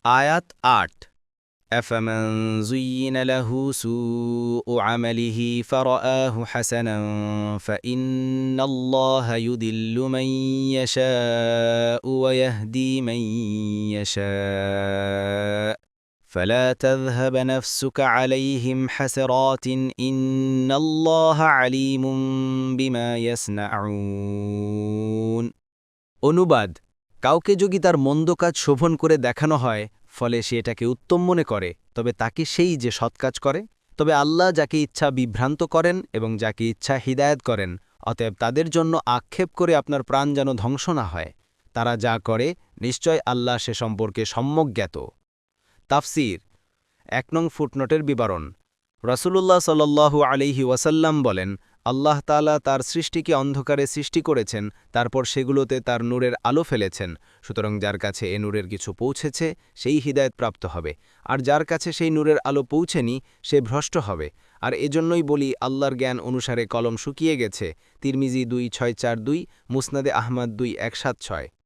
আয়াত ৮ أفمن زين له سوء عمله فرآه حسنا فإن الله يضل من يشاء ويهدي من يشاء فلا تذهب نفسك عليهم حسرات إن الله عليم بما يصنعون অনুবাদ কাউকে যদি তার মন্দ কাজ শোভন করে দেখানো হয় ফলে সে এটাকে উত্তম মনে করে তবে তাকে সেই যে সৎ কাজ করে তবে আল্লাহ যাকে ইচ্ছা বিভ্রান্ত করেন এবং যাকে ইচ্ছা হিদায়াত করেন অতএব তাদের জন্য আক্ষেপ করে আপনার প্রাণ যেন ধ্বংস না হয় তারা যা করে নিশ্চয় আল্লাহ সে সম্পর্কে সম্যক জ্ঞাত তাফসীর ১ নং ফুটনোটের বিবরণ রাসূলুল্লাহ সাল্লাল্লাহু আলাইহি ওয়াসাল্লাম বলেন আল্লাহ তাআলা তার সৃষ্টিকে অন্ধকারে সৃষ্টি করেছেন তারপর সেগুলোতে তার নূরের আলো ফেলেছেন সুতরাং যার কাছে এ নূরের কিছু পৌঁছেছে সেই হিদায়াত প্রাপ্ত হবে আর যার কাছে সেই নূরের আলো পৌঁছেনি সে ভ্রষ্ট হবে আর এজন্যই বলি আল্লাহর জ্ঞান অনুসারে কলম শুকিয়ে গেছে তিরমিজি ২৬৪২ মুসনাদে আহমদ ২১৭৬